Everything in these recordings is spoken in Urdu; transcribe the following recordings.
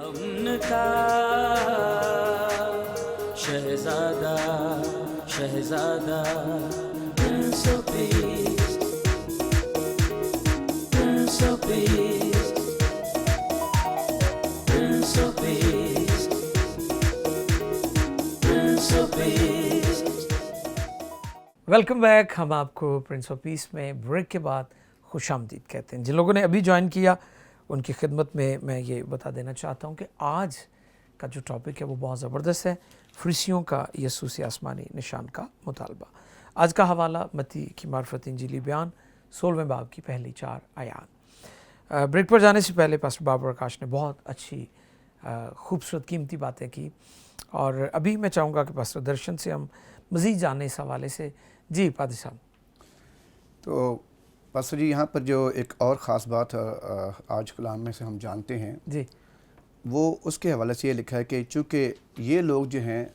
امن کا شہزادہ شہزادہ prince of peace prince of peace prince of peace prince of peace. Welcome back. ہم آپ کو پرنس آف پیس میں بریک کے بعد خوش آمدید کہتے ہیں. جن لوگوں نے ابھی جوائن کیا ان کی خدمت میں یہ بتا دینا چاہتا ہوں کہ آج کا جو ٹاپک ہے وہ بہت زبردست ہے. فریسیوں کا یسوع سے آسمانی نشان کا مطالبہ. آج کا حوالہ متی کی معرفت انجیلی بیان 16ویں باب کی پہلی 4 آیات. بریک پر جانے سے پہلے پاسٹر بابر آکاش نے بہت اچھی خوبصورت قیمتی باتیں کی اور ابھی میں چاہوں گا کہ پاسٹر درشن سے ہم مزید جانیں اس حوالے سے. جی پادری صاحب. تو پاسٹر جی یہاں پر جو ایک اور خاص بات آج کلام میں سے ہم جانتے ہیں جی وہ اس کے حوالے سے یہ لکھا ہے کہ چونکہ یہ لوگ جو ہیں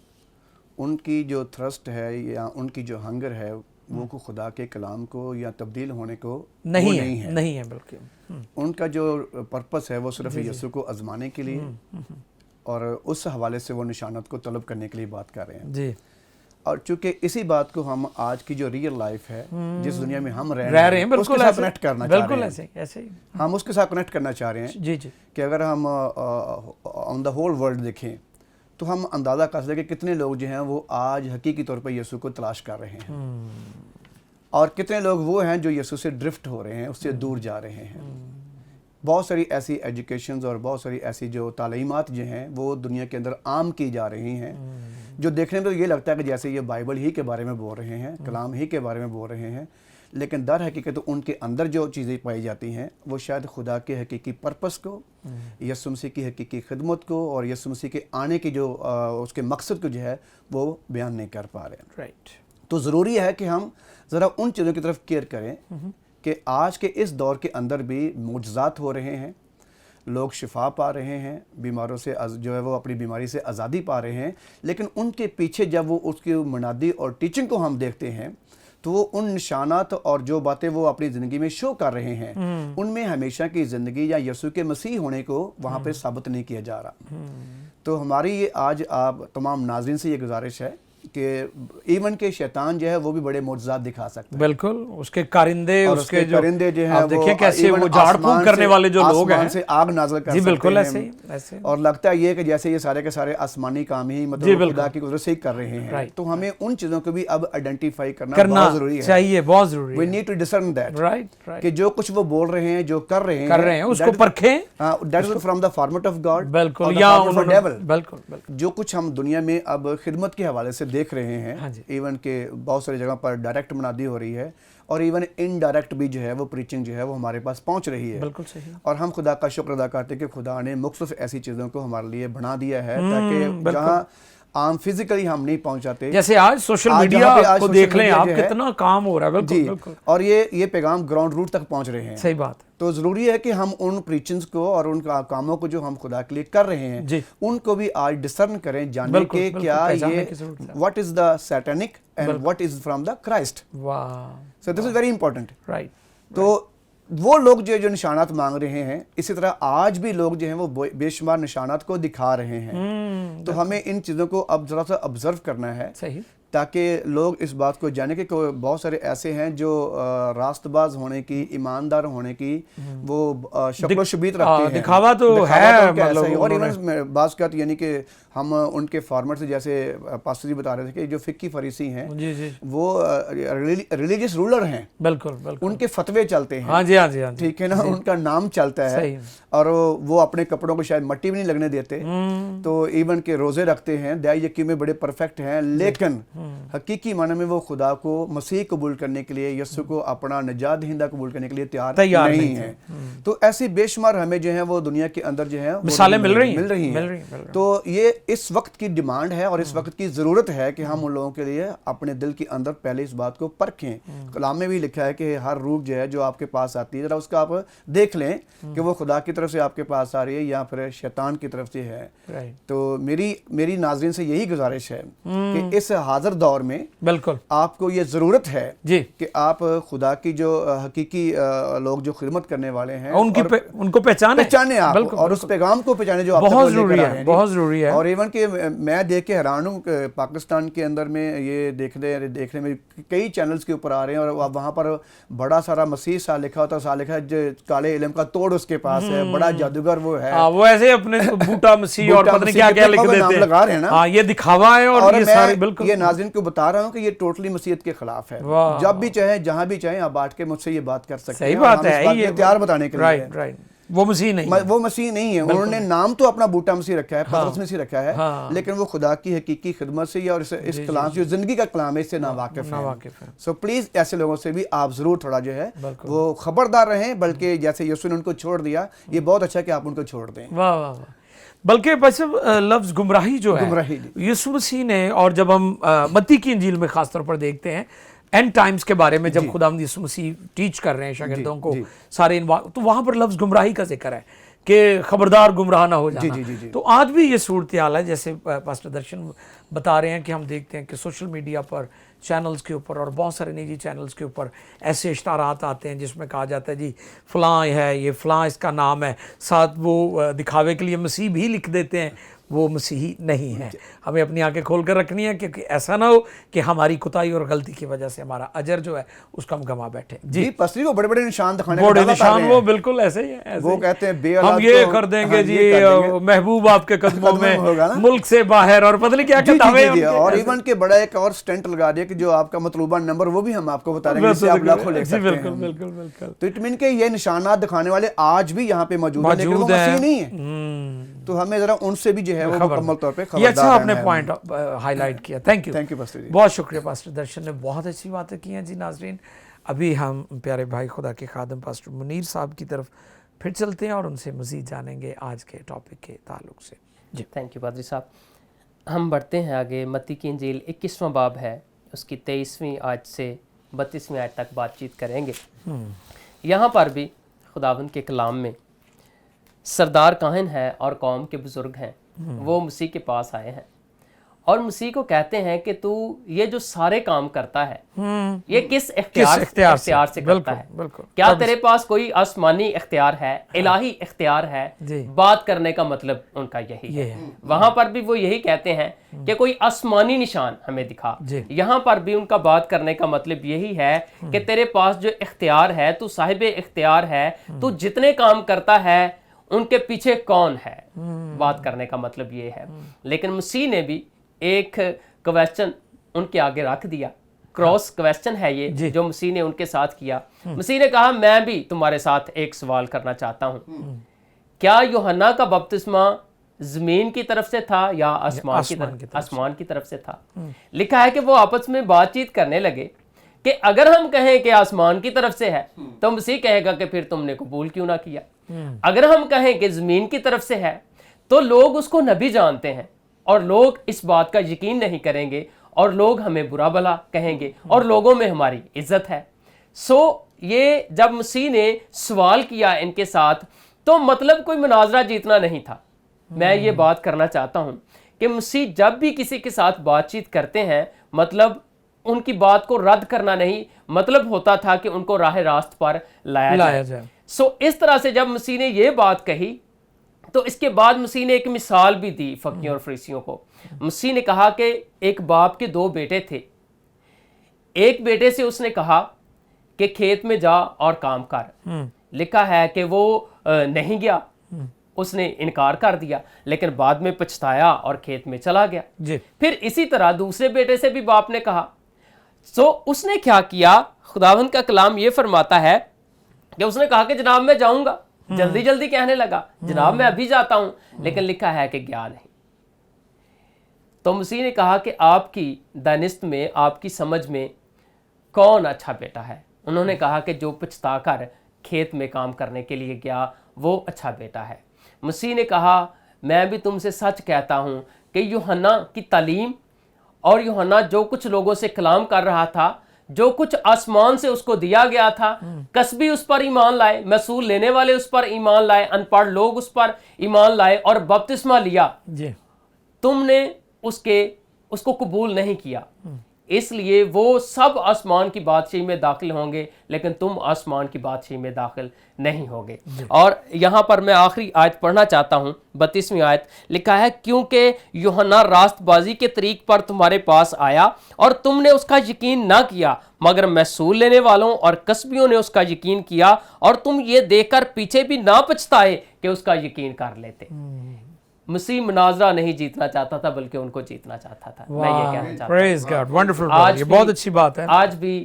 ان کی جو تھرسٹ ہے یا ان کی جو ہنگر ہے وہ کو خدا کے کلام کو یا تبدیل ہونے کو نہیں ہے بلکہ ان کا جو پرپس ہے وہ صرف یسوع کو آزمانے کے لیے اور اس حوالے سے وہ نشانت کو طلب کرنے کے لیے بات کر رہے ہیں. جی. اور چونکہ اسی بات کو ہم آج کی جو ریئل لائف ہے جس دنیا میں ہم رہ رہے ہیں اس کے ساتھ کنیکٹ کرنا چاہ رہے ہیں. ایسے ہی ہم اس کے ساتھ کنیکٹ کرنا چاہ رہے ہیں. جی جی. کہ اگر ہم آن دا ہول ورلڈ دیکھیں تو ہم اندازہ کر سکتے کہ کتنے لوگ جو ہیں وہ آج حقیقی طور پر یسوع کو تلاش کر رہے ہیں اور کتنے لوگ وہ ہیں جو یسوع سے ڈرفٹ ہو رہے ہیں, اس سے دور جا رہے ہیں. بہت ساری ایسی ایجوکیشنز اور بہت ساری ایسی جو تعلیمات جو ہیں وہ دنیا کے اندر عام کی جا رہی ہیں جو دیکھنے میں تو یہ لگتا ہے کہ جیسے یہ بائبل ہی کے بارے میں بول رہے ہیں, کلام ہی کے بارے میں بول رہے ہیں, لیکن در حقیقت ان کے اندر جو چیزیں پائی جاتی ہیں وہ شاید خدا کے حقیقی پرپس کو, یسوع مسیح کی حقیقی خدمت کو اور یسوع مسیح کے آنے کی جو اس کے مقصد کو جو ہے وہ بیان نہیں کر پا رہے ہیں. رائٹ. تو ضروری ہے کہ ہم ذرا ان چیزوں کی طرف کیئر کریں کہ آج کے اس دور کے اندر بھی معجزات ہو رہے ہیں, لوگ شفا پا رہے ہیں, بیماروں سے جو ہے وہ اپنی بیماری سے آزادی پا رہے ہیں, لیکن ان کے پیچھے جب وہ اس کی منادی اور ٹیچنگ کو ہم دیکھتے ہیں تو وہ ان نشانات اور جو باتیں وہ اپنی زندگی میں شو کر رہے ہیں ان میں ہمیشہ کی زندگی یا یسوع کے مسیح ہونے کو وہاں پہ ثابت نہیں کیا جا رہا. تو ہماری یہ آج آپ تمام ناظرین سے یہ گزارش ہے کہ ایون کے شیطان جو ہے وہ بھی بڑے معجزات دکھا سکتے ہیں. بالکل. اس کے کارندے, اس کے کارندے جو ہیں دیکھیں کیسے وہ جھاڑ پھونک کرنے والے جو لوگ ہیں سے آگ نازل کر جی سکتے بالکل ہیں. ایسے اور لگتا ہے یہ کہ جیسے یہ سارے کے سارے آسمانی کام ہی مطلب خدا کی قدرت سے ہی کر رہے ہیں. تو ہمیں ان چیزوں کو بھی اب آئیڈینٹیفائی کرنا بہت ضروری ہے, چاہیے, بہت ضروری ہے. we need to discern that right کہ جو کچھ وہ بول رہے ہیں, جو کر رہے ہیں اس کو پرکھیں. that is from the format of God. بالکل. یا بالکل جو کچھ ہم دنیا میں اب خدمت کے حوالے سے دیکھ رہے ہیں, ایون کہ بہت ساری جگہ پر ڈائریکٹ منادی ہو رہی ہے اور ایون انڈائریکٹ بھی جو ہے وہ پریچنگ جو ہے وہ ہمارے پاس پہنچ رہی ہے. بالکل صحیح. اور ہم خدا کا شکر ادا کرتے ہیں کہ خدا نے مختلف ایسی چیزوں کو ہمارے لیے بنا دیا ہے تاکہ جہاں عام فزیکلی ہم نہیں پہنچ جاتے, جیسے آج سوشل میڈیا کو دیکھ لیں آپ, کتنا کام ہو رہا ہے. جی. اور یہ پیغام گراؤنڈ روٹ تک پہنچ رہے ہیں. صحیح بات. تو ضروری ہے کہ ہم ان پریچنز کو اور ان کاموں کو جو ہم خدا کے لیے کر رہے ہیں ان کو بھی آج ڈسرن کریں, جانیں کہ کیا یہ what is the satanic and what is from the Christ. So this is very important. Right. تو وہ لوگ جو نشانات مانگ رہے ہیں, اسی طرح آج بھی لوگ جو ہیں وہ بے شمار نشانات کو دکھا رہے ہیں. تو ہمیں ان چیزوں کو اب ذرا سا آبزرو کرنا ہے تاکہ لوگ اس بات کو جانیں کہ بہت سارے ایسے ہیں جو راست باز ہونے کی, ایماندار ہونے کی وہ شکل و شبیت رکھتے ہیں. دکھاوا تو ہے اور ایون بعض کا یعنی کہ ہم ان کے فارمیٹ سے جیسے پاسٹر جی بتا رہے تھے کہ جو فقی فریسی ہیں وہ ریلیجیس رولر ہیں. بالکل. ان کے فتوے چلتے ہیں. ہاں جی. ٹھیک ہے نا, ان کا نام چلتا ہے اور وہ اپنے کپڑوں کو شاید مٹی بھی نہیں لگنے دیتے. تو ایون کے روزے رکھتے ہیں, دعائی یقین میں بڑے پرفیکٹ ہیں, لیکن حقیقی معنی میں وہ خدا کو مسیح قبول کرنے کے لیے, یسوع کو اپنا نجات دہندہ قبول کرنے کے لیے تیار نہیں ہیں. تو ایسی بے شمار ہمیں جو ہیں وہ دنیا کے اندر جو ہیں مثالیں مل رہی ہیں. تو یہ اس وقت کی ڈیمانڈ ہے اور اس وقت کی ضرورت ہے کہ ہم ان لوگوں کے لیے اپنے دل کے اندر پہلے اس بات کو پرکھیں. کلام میں بھی لکھا ہے کہ ہر روح جو ہے جو آپ کے پاس آتی ہے ذرا اس کا آپ دیکھ لیں کہ وہ خدا کی طرف سے آپ کے پاس آ رہی ہے یا پھر شیطان کی طرف سے ہے. تو میری ناظرین سے یہی گزارش ہے کہ اس حاضر حاضر دور میں بالکل آپ کو یہ ضرورت ہے جی کہ آپ خدا کی جو حقیقی لوگ جو خدمت کرنے والے ہیں ان کو پہچانے آپ، اور اس پیغام کو پہچانے جو آپ تک بہت لے کر ضروری آ ہے، رہے ہیں۔ بہت ضروری ہے۔ اور ایون کہ میں دیکھ کے حیران ہوں کہ پاکستان کے اندر میں یہ دیکھنے میں کئی چینلز کے اوپر آ رہے ہیں اور وہاں پر بڑا سارا مسیح سا لکھا ہوتا ہے، سا لکھا ہے جو کالے علم کا توڑ اس کے پاس ہے، بڑا جادوگر وہ ہے، وہ ایسے اپنے بوٹا مسیح اور پتہ نہیں کیا کیا لکھ دیتے نام لگا رہے ہیں نا۔ ہاں یہ دکھاوا ہے اور یہ سارے بالکل، یہ ناظرین کو بتا رہا ہوں کہ یہ ٹوٹلی مسیحیت کے خلاف ہے۔ جب بھی چاہیں جہاں بھی چاہیں آپ بات کے مجھ سے یہ بات کر سکتے ہیں، صحیح بات ہے، یہ تیار بتانے کے لیے۔ رائٹ، وہ مسیح نہیں ہے، وہ مسیح نہیں ہے، انہوں نے نام تو اپنا بوٹا مسیح رکھا ہے، پطرس مسیح رکھا ہے، لیکن وہ خدا کی حقیقی خدمت سے اور اس کلام سے، جو زندگی کا کلام ہے، اس سے ناواقف ہیں۔ سو پلیز ایسے لوگوں سے بھی آپ ضرور تھوڑا جو ہے وہ خبردار رہیں، بلکہ جیسے یسوع نے ان کو چھوڑ دیا، یہ بہت اچھا کہ آپ ان کو چھوڑ دیں۔ واہ واہ واہ۔ بلکہ بس لفظ گمراہی جو ہے یسوع مسیح نے، اور جب ہم متی کی انجیل میں خاص طور پر دیکھتے ہیں اینڈ ٹائمز کے بارے میں، جب خداوند یسوع مسیح ٹیچ کر رہے ہیں شاگردوں کو سارے، تو وہاں پر لفظ گمراہی کا ذکر ہے کہ خبردار گمراہ نہ ہو جانا۔ تو آج بھی یہ صورتحال ہے، جیسے پاسٹر درشن بتا رہے ہیں کہ ہم دیکھتے ہیں کہ سوشل میڈیا پر چینلز کے اوپر اور بہت سارے نجی چینلز کے اوپر ایسے اشتہارات آتے ہیں جس میں کہا جاتا ہے جی فلاں ہے، یہ فلاں اس کا نام ہے، ساتھ وہ دکھاوے کے لیے مسیح بھی لکھ دیتے ہیں، وہ مسیحی نہیں ہے۔ ہمیں اپنی آنکھیں کھول کر رکھنی ہے کہ ایسا نہ ہو کہ ہماری کوتاہی اور غلطی کی وجہ سے ہمارا اجر جو ہے اس کا ہم گما بیٹھے۔ جی پسری وہ بڑے بڑے نشان دکھانے بڑے نشان، وہ بالکل ایسے ہی ہیں، وہ کہتے ہیں ہم یہ کر دیں گے جی محبوب آپ کے قدموں میں، ملک سے باہر، اور پتہ نہیں کیا کیا دعوے ہیں۔ اور ایون کہ بڑا ایک اور سٹنٹ لگا دیا کہ جو آپ کا مطلوبہ نمبر وہ بھی ہم آپ کو بتا رہے ہیں، جس سے آپ لاکھوں لے سکتے ہیں۔ بالکل بالکل۔ تو اٹ مین کہ یہ نشانات دکھانے والے آج بھی یہاں پہ موجود ہیں، لیکن وہ مسیح نہیں ہیں، تو ہمیں ذرا ان سے بھی جو ہے وہ مکمل طور پہ خبردار یہ اچھا آپ نے پوائنٹ ہائی لائٹ کیا، تھینک یو پاسٹر جی، بہت شکریہ پاسٹر درشن نے، بہت اچھی باتیں کی ہیں جی۔ ناظرین ابھی ہم پیارے بھائی خدا کے خادم پاسٹر منیر صاحب کی طرف پھر چلتے ہیں اور ان سے مزید جانیں گے آج کے ٹاپک کے تعلق سے۔ جی تھینک یو پادری صاحب۔ ہم بڑھتے ہیں آگے، متی کی انجیل 21واں باب ہے، اس کی 23ویں آیت سے 32ویں آیت تک بات چیت کریں گے۔ یہاں پر بھی خداوند کے کلام میں سردار کاہن ہے اور قوم کے بزرگ ہیں، وہ مسیح کے پاس آئے ہیں اور مسیح کو کہتے ہیں کہ تو یہ جو سارے کام کرتا ہے یہ کس اختیار سے کرتا ہے؟ کیا تیرے پاس کوئی آسمانی اختیار ہے، الہی اختیار ہے؟ بات کرنے کا مطلب ان کا یہی ہے۔ وہاں پر بھی وہ یہی کہتے ہیں کہ کوئی آسمانی نشان ہمیں دکھا۔ یہاں پر بھی ان کا بات کرنے کا مطلب یہی ہے کہ تیرے پاس جو اختیار ہے، تو صاحب اختیار ہے، تو جتنے کام کرتا ہے ان کے پیچھے کون ہے؟ بات کرنے کا مطلب یہ ہے۔ لیکن مسیح نے بھی ایک کویسچن ان کے آگے رکھ دیا، کراس کویسچن ہے یہ جو مسیح نے ان کے ساتھ کیا۔ مسیح نے کہا میں بھی تمہارے ساتھ ایک سوال کرنا چاہتا ہوں، کیا یوحنا کا بپتسمہ زمین کی طرف سے تھا یا آسمان کی طرف سے تھا؟ لکھا ہے کہ وہ آپس میں بات چیت کرنے لگے کہ اگر ہم کہیں کہ آسمان کی طرف سے ہے تو مسیح کہے گا کہ پھر تم نے قبول کیوں نہ کیا؟ اگر ہم کہیں کہ زمین کی طرف سے ہے تو لوگ اس کو نبی جانتے ہیں اور لوگ اس بات کا یقین نہیں کریں گے اور لوگ ہمیں برا بھلا کہیں گے اور لوگوں میں ہماری عزت ہے۔ سو یہ جب مسیح نے سوال کیا ان کے ساتھ تو مطلب کوئی مناظرہ جیتنا نہیں تھا۔ میں یہ بات کرنا چاہتا ہوں کہ مسیح جب بھی کسی کے ساتھ بات چیت کرتے ہیں مطلب ان کی بات کو رد کرنا نہیں، مطلب ہوتا تھا کہ ان کو راہ راست پر لایا جائے۔ سو اس طرح سے جب مسیح نے یہ بات کہی تو اس کے بعد مسیح نے ایک مثال بھی دی فقیوں اور فریسیوں کو۔ مسیح نے کہا کہ ایک باپ کے 2 بیٹے تھے، ایک بیٹے سے اس نے کہا کہ کھیت میں جا اور کام کر۔ لکھا ہے کہ وہ نہیں گیا، اس نے انکار کر دیا، لیکن بعد میں پچھتایا اور کھیت میں چلا گیا۔ پھر اسی طرح دوسرے بیٹے سے بھی باپ نے کہا، سو اس نے کیا کیا؟ خداوند کا کلام یہ فرماتا ہے کہ اس نے کہا کہ جناب میں جاؤں گا، جلدی جلدی کہنے لگا جناب میں ابھی جاتا ہوں، لیکن لکھا ہے کہ گیا نہیں۔ تو مسیح نے کہا کہ آپ کی دانست میں، آپ کی سمجھ میں کون اچھا بیٹا ہے؟ انہوں نے کہا کہ جو پچھتا کر کھیت میں کام کرنے کے لیے گیا وہ اچھا بیٹا ہے۔ مسیح نے کہا میں بھی تم سے سچ کہتا ہوں کہ یوحنا کی تعلیم اور یوحنا جو کچھ لوگوں سے کلام کر رہا تھا، جو کچھ آسمان سے اس کو دیا گیا تھا، کسبی اس پر ایمان لائے، مسول لینے والے اس پر ایمان لائے، ان پڑھ لوگ اس پر ایمان لائے اور بپتسمہ لیا، تم نے اس کے اس کو قبول نہیں کیا، اس لیے وہ سب آسمان کی بادشاہی میں داخل ہوں گے لیکن تم آسمان کی بادشاہی میں داخل نہیں ہوگے۔ اور یہاں پر میں آخری آیت پڑھنا چاہتا ہوں، 32ویں آیت، لکھا ہے کیونکہ یوحنا راست بازی کے طریق پر تمہارے پاس آیا اور تم نے اس کا یقین نہ کیا، مگر محصول لینے والوں اور کسبیوں نے اس کا یقین کیا اور تم یہ دیکھ کر پیچھے بھی نہ پچھتائے کہ اس کا یقین کر لیتے۔ مسیح مناظرہ نہیں جیتنا چاہتا تھا بلکہ ان کو جیتنا چاہتا تھا۔ میں یہ کہنا چاہتا ہوں پریز گاڈ، ونڈرفل، آج یہ بھی- بہت اچھی بات ہے۔ آج بھی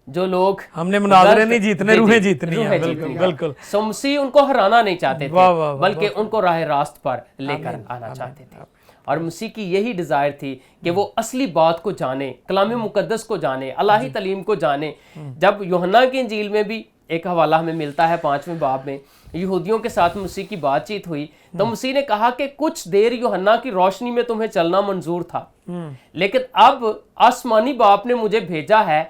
جو لوگ ہم نے مناظرے نہیں جیتنے، روحیں جیتنی ہیں۔ بالکل بالکل، سو مسیح ان کو ہرانا نہیں چاہتے واہ واہ تھے واہ، بلکہ ان کو راہ راست پر لے کر آنا چاہتے تھے۔ اور مسیح کی یہی ڈیزائر تھی کہ وہ اصلی بات کو جانے، کلام مقدس کو جانے، الہی تعلیم کو جانے۔ جب یوحنا کی انجیل میں بھی ایک حوالہ ہمیں ملتا ہے 5ویں باب میں، یہودیوں کے ساتھ مسیح کی بات چیت ہوئی تو مسیح نے کہا کہ کچھ دیر یوحنا کی روشنی میں تمہیں چلنا منظور تھا، لیکن اب آسمانی باپ نے مجھے بھیجا ہے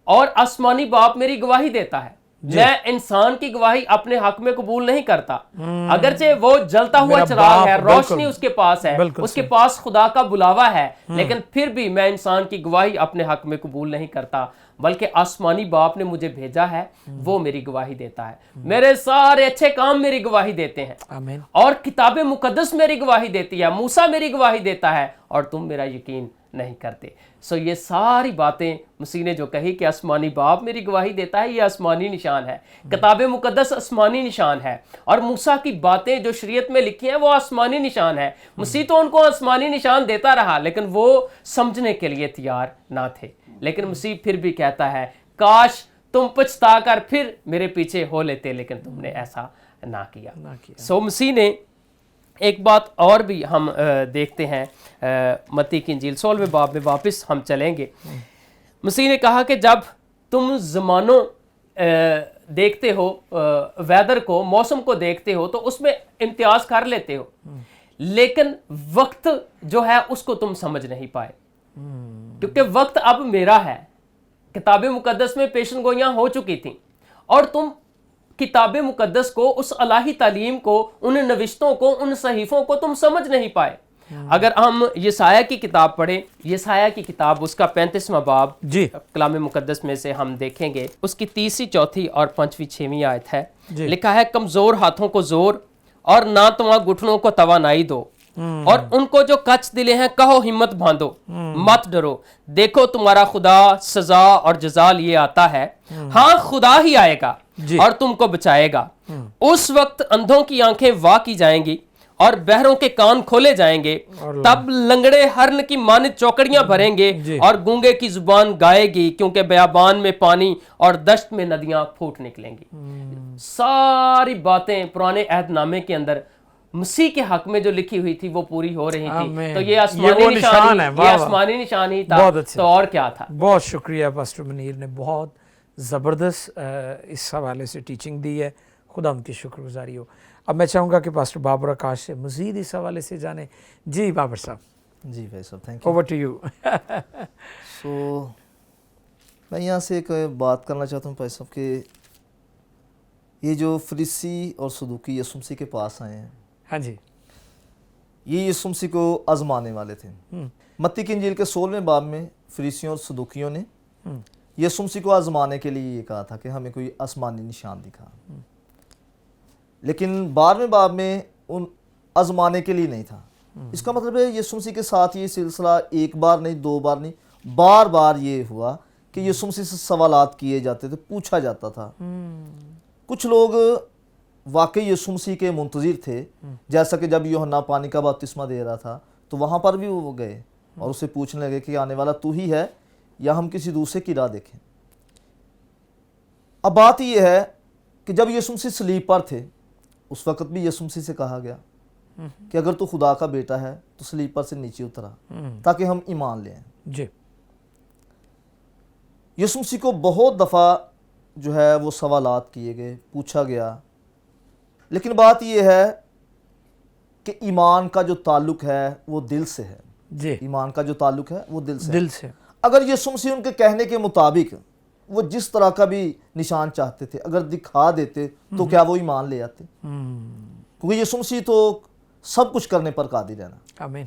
اور آسمانی باپ میری گواہی دیتا ہے۔ میں انسان کی گواہی اپنے حق میں قبول نہیں کرتا، اگرچہ وہ جلتا ہوا چراغ ہے، روشنی اس کے پاس ہے، اس کے پاس خدا کا بلاوا ہے، لیکن پھر بھی میں انسان کی گواہی اپنے حق میں قبول نہیں کرتا، بلکہ آسمانی باپ نے مجھے بھیجا ہے، وہ میری گواہی دیتا ہے۔ میرے سارے اچھے کام میری گواہی دیتے ہیں، آمین۔ اور کتاب مقدس میری گواہی دیتی ہے، موسیٰ میری گواہی دیتا ہے، اور تم میرا یقین نہیں کرتے۔ سو یہ ساری باتیں مسیح نے جو کہی کہ آسمانی باپ میری گواہی دیتا ہے، یہ آسمانی نشان ہے، کتاب مقدس آسمانی نشان ہے، اور موسیٰ کی باتیں جو شریعت میں لکھی ہیں وہ آسمانی نشان ہے۔ مسیح تو ان کو آسمانی نشان دیتا رہا لیکن وہ سمجھنے کے لیے تیار نہ تھے، لیکن مسیح پھر بھی کہتا ہے کاش تم پچھتا کر پھر میرے پیچھے ہو لیتے، لیکن تم نے ایسا نہ کیا۔ سو مسیح نے ایک بات اور بھی ہم دیکھتے ہیں، متی کی انجیل 16ویں باب میں واپس ہم چلیں گے۔ مسیح نے کہا کہ جب تم زمانوں دیکھتے ہو، ویدر کو، موسم کو دیکھتے ہو تو اس میں امتیاز کر لیتے ہو، لیکن وقت جو ہے اس کو تم سمجھ نہیں پائے، کیونکہ وقت اب میرا ہے۔ کتاب مقدس میں پیشن گوئیاں ہو چکی تھیں اور تم کتاب مقدس کو، اس الہی تعلیم کو، ان نوشتوں کو، ان صحیفوں کو تم سمجھ نہیں پائے۔ اگر ہم یسایہ کی کتاب پڑھیں، یسایہ کی کتاب اس کا 35واں باب جی کلام مقدس میں سے ہم دیکھیں گے، اس کی 3، 4 اور 5، 6 آیت ہے، جی۔ لکھا ہے کمزور ہاتھوں کو زور اور نہ تمہاں گھٹنوں کو توانائی دو، اور ان کو جو کچ دلے ہیں کہو ہمت باندھو، مت ڈرو، دیکھو تمہارا خدا سزا اور جزا لیے آتا ہے، ہاں خدا ہی آئے گا جی۔ اور تم کو بچائے گا۔ اس وقت اندھوں کی آنکھیں وا کی جائیں گی اور بہروں کے کان کھولے جائیں گے، تب لنگڑے ہرن کی مانند چوکڑیاں بھریں گے جی۔ اور گونگے کی زبان گائے گی، کیونکہ بیابان میں پانی اور دشت میں ندیاں پھوٹ نکلیں گی۔ ساری باتیں پرانے عہد نامے کے اندر مسیح کے حق میں جو لکھی ہوئی تھی وہ پوری ہو رہی تھی۔ آمین۔ تو یہ یہ آسمانی وہ نشان نشان ہے، ہی، واہ یہ واہ۔ آسمانی نشان ہی تھا، بہت اچھا۔ تو اور کیا تھا؟ بہت شکریہ پاسٹر منیر نے، بہت زبردست اس حوالے سے ٹیچنگ دی ہے، خدا ان کی شکر گزاری ہو۔ اب میں چاہوں گا کہ پاسٹر بابر آکاش سے مزید اس حوالے سے جانیں۔ جی بابر صاحب، جی بھائی صاحب، thank you. Over to you. So میں یہاں سے ایک بات کرنا چاہتا ہوں بھائی صاحب کہ یہ جو فریسی اور صدوقی یسوع مسیح کے پاس آئے ہیں، ہاں جی، یہ یسوع مسیح کو آزمانے والے تھے۔ متی کی انجیل کے 16ویں باب میں فریسیوں اور صدوقیوں نے یسوع مسیح کو آزمانے کے لیے یہ کہا تھا کہ ہمیں کوئی آسمانی نشان دکھا، لیکن 12ویں باب میں ان آزمانے کے لیے نہیں تھا۔ اس کا مطلب ہے یسوع مسیح کے ساتھ یہ سلسلہ ایک بار نہیں، 2 بار نہیں، بار بار یہ ہوا کہ یسوع مسیح سے سوالات کیے جاتے تھے، پوچھا جاتا تھا۔ کچھ لوگ واقعی یسوع مسیح کے منتظر تھے، جیسا کہ جب یوحنا پانی کا بپتسمہ دے رہا تھا تو وہاں پر بھی وہ گئے اور اسے پوچھنے لگے کہ آنے والا تو ہی ہے یا ہم کسی دوسرے کی راہ دیکھیں۔ اب بات یہ ہے کہ جب یسوع مسیح صلیب پر تھے اس وقت بھی یسوع مسیح سے کہا گیا کہ اگر تو خدا کا بیٹا ہے تو صلیب پر سے نیچے اترا تاکہ ہم ایمان لیں۔ جی، یسوع مسیح کو بہت دفعہ جو ہے وہ سوالات کیے گئے، پوچھا گیا، لیکن بات یہ ہے کہ ایمان کا جو تعلق ہے وہ دل سے ہے۔ جی، ایمان کا جو تعلق ہے وہ دل سے ہے۔ دل سے۔ اگر یسوع مسیح ان کے کہنے کے مطابق وہ جس طرح کا بھی نشان چاہتے تھے اگر دکھا دیتے تو کیا وہ ایمان لے آتے؟ کیونکہ یسوع مسیح تو سب کچھ کرنے پر قادر ہے نا۔ آمین۔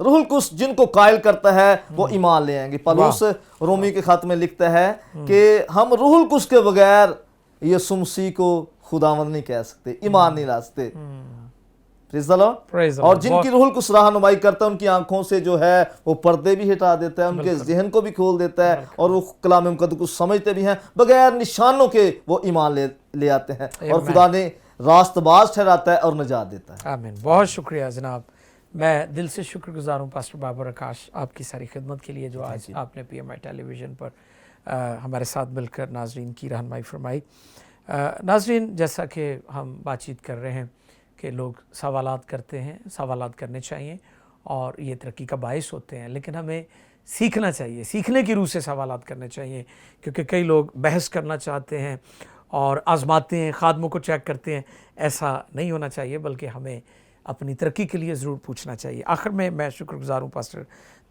روح القدس جن کو قائل کرتا ہے وہ ایمان لے آئیں گے. پالوس رومی کے خط میں لکھتا ہے کہ ہم روح القدس کے بغیر یسوع مسیح کو خداوند نہیں کہہ سکتے, ایمان نہیں لا سکتے. Praise the Lord. اور جن کی روح القدس رہنمائی کرتا ہے ان کی آنکھوں سے جو ہے وہ پردے بھی ہٹا دیتا ہے, ان کے ذہن کو بھی کھول دیتا ہے, اور وہ کلام مقدس کو سمجھتے بھی ہیں. بغیر نشانوں کے وہ ایمان لے آتے ہیں, اور خدا نے راست باز ٹھہراتا ہے اور نجات دیتا ہے. آمین. بہت شکریہ جناب. میں دل سے شکر گزار ہوں پاسٹر بابر آکاش آپ کی ساری خدمت کے لیے جو آج آپ نے پی ایم آئی ٹیلی ویژن پر ہمارے ساتھ مل کر ناظرین کی رہنمائی فرمائی. ناظرین, جیسا کہ ہم بات چیت کر رہے ہیں کہ لوگ سوالات کرتے ہیں, سوالات کرنے چاہیے اور یہ ترقی کا باعث ہوتے ہیں, لیکن ہمیں سیکھنا چاہیے, سیکھنے کی روح سے سوالات کرنے چاہیے, کیونکہ کئی لوگ بحث کرنا چاہتے ہیں اور آزماتے ہیں, خادموں کو چیک کرتے ہیں. ایسا نہیں ہونا چاہیے, بلکہ ہمیں اپنی ترقی کے لیے ضرور پوچھنا چاہیے. آخر میں شکر گزار ہوں پاسٹر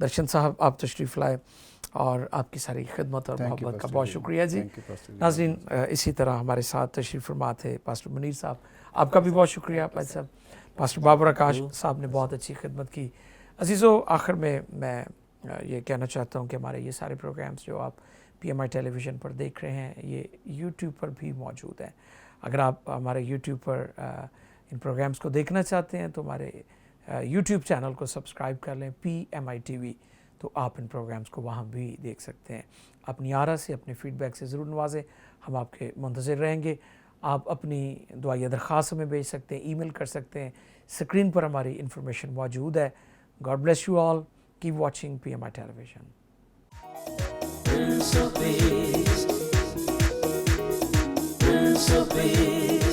درشن صاحب, آپ تشریف لائے اور آپ کی ساری خدمت اور محبت کا بہت شکریہ جی. ناظرین, اسی طرح ہمارے ساتھ تشریف فرما تھے پاسٹر منیر صاحب, آپ کا بھی بہت شکریہ. پاس صاحب, پاسٹر بابر آکاش صاحب نے بہت اچھی خدمت کی. عزیزو, آخر میں یہ کہنا چاہتا ہوں کہ ہمارے یہ سارے پروگرامز جو آپ پی ایم آئی ٹیلی ویژن پر دیکھ رہے ہیں یہ یوٹیوب پر بھی موجود ہیں. اگر آپ ہمارے یوٹیوب پر ان پروگرامز کو دیکھنا چاہتے ہیں تو ہمارے یوٹیوب چینل کو سبسکرائب کر لیں, پی ایم آئی ٹی وی, تو آپ ان پروگرامز کو وہاں بھی دیکھ سکتے ہیں. اپنی آرا سے, اپنے فیڈ بیک سے ضرور نوازیں, ہم آپ کے منتظر رہیں گے. آپ اپنی دعائیہ درخواست ہمیں بھیج سکتے ہیں, ای میل کر سکتے ہیں. اسکرین پر ہماری انفارمیشن موجود ہے. God bless you all. Keep watching P M I television. Prince of Peace, Prince of Peace.